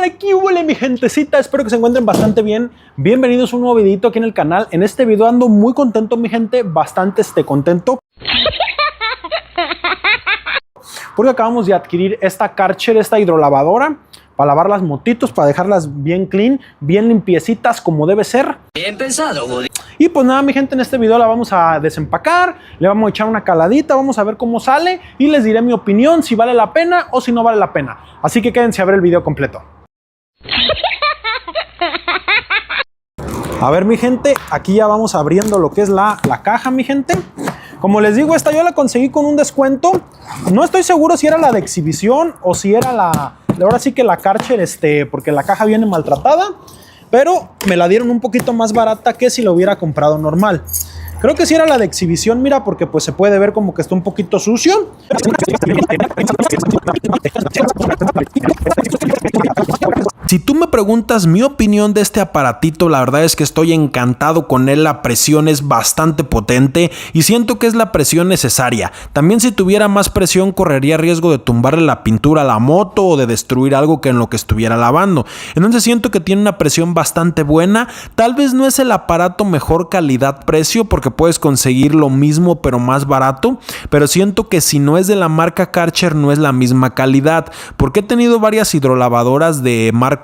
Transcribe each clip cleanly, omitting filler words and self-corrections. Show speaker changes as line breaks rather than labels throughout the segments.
¿Qué hubo, mi gentecita? Espero que se encuentren bastante bien. Bienvenidos a un nuevo videito aquí en el canal. En este video ando muy contento, mi gente, bastante contento. Porque acabamos de adquirir esta Karcher, esta hidrolavadora, para lavar las motitos, para dejarlas bien clean, bien limpiecitas como debe ser.
Bien pensado, Woody.
Y pues nada, mi gente, en este video la vamos a desempacar, le vamos a echar una caladita, vamos a ver cómo sale y les diré mi opinión, si vale la pena o si no vale la pena. Así que quédense a ver el video completo. A ver, mi gente, aquí ya vamos abriendo lo que es la caja, mi gente. Como les digo, esta yo la conseguí con un descuento. No estoy seguro si era la de exhibición o si era ahora sí que la Karcher, porque la caja viene maltratada. Pero me la dieron un poquito más barata que si la hubiera comprado normal. Creo que sí era la de exhibición, mira, porque pues se puede ver como que está un poquito sucio. Si tú me preguntas mi opinión de este aparatito, la verdad es que estoy encantado con él. La presión es bastante potente y siento que es la presión necesaria. También si tuviera más presión correría riesgo de tumbarle la pintura a la moto o de destruir algo que en lo que estuviera lavando. Entonces siento que tiene una presión bastante buena. Tal vez no es el aparato mejor calidad-precio porque puedes conseguir lo mismo pero más barato, pero siento que si no es de la marca Karcher no es la misma calidad, porque he tenido varias hidrolavadoras de marcas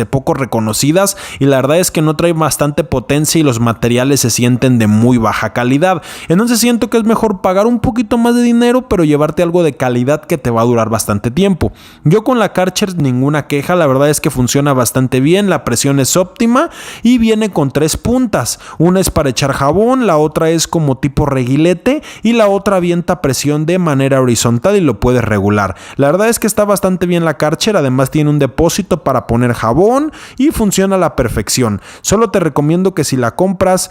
poco reconocidas y la verdad es que no trae bastante potencia y los materiales se sienten de muy baja calidad. Entonces siento que es mejor pagar un poquito más de dinero pero llevarte algo de calidad que te va a durar bastante tiempo. Yo con la Karcher ninguna queja, la verdad es que funciona bastante bien, la presión es óptima y viene con 3 puntas. Una es para echar jabón, la otra es como tipo reguilete y la otra avienta presión de manera horizontal y lo puedes regular. La verdad es que está bastante bien la Karcher, además tiene un depósito para poner jabón y funciona a la perfección. Solo te recomiendo que si la compres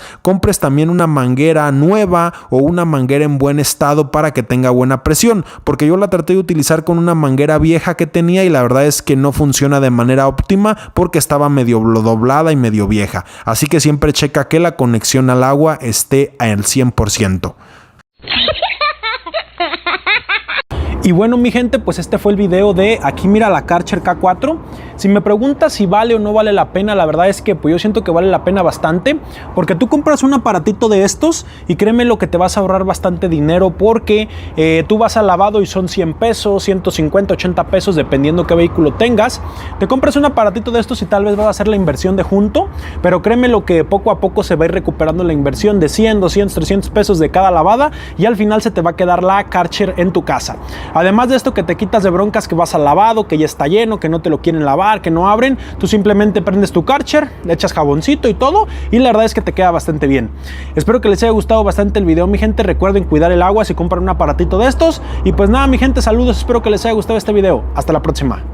también una manguera nueva o una manguera en buen estado para que tenga buena presión, porque yo la traté de utilizar con una manguera vieja que tenía y la verdad es que no funciona de manera óptima porque estaba medio doblada y medio vieja. Así que siempre checa que la conexión al agua esté al 100%. Y bueno, mi gente, pues este fue el video de aquí mira la Karcher K4. Si me preguntas si vale o no vale la pena, la verdad es que pues yo siento que vale la pena bastante, porque tú compras un aparatito de estos y créeme lo que te vas a ahorrar bastante dinero, porque tú vas al lavado y son 100 pesos, 150, 80 pesos, dependiendo qué vehículo tengas. Te compras un aparatito de estos y tal vez vas a hacer la inversión de junto, pero créeme lo que poco a poco se va a ir recuperando la inversión de 100, 200, 300 pesos de cada lavada y al final se te va a quedar la Karcher en tu casa. Además de esto, que te quitas de broncas que vas al lavado, que ya está lleno, que no te lo quieren lavar, que no abren. Tú simplemente prendes tu Karcher, le echas jaboncito y todo y la verdad es que te queda bastante bien. Espero que les haya gustado bastante el video, mi gente. Recuerden cuidar el agua si compran un aparatito de estos. Y pues nada, mi gente, saludos. Espero que les haya gustado este video. Hasta la próxima.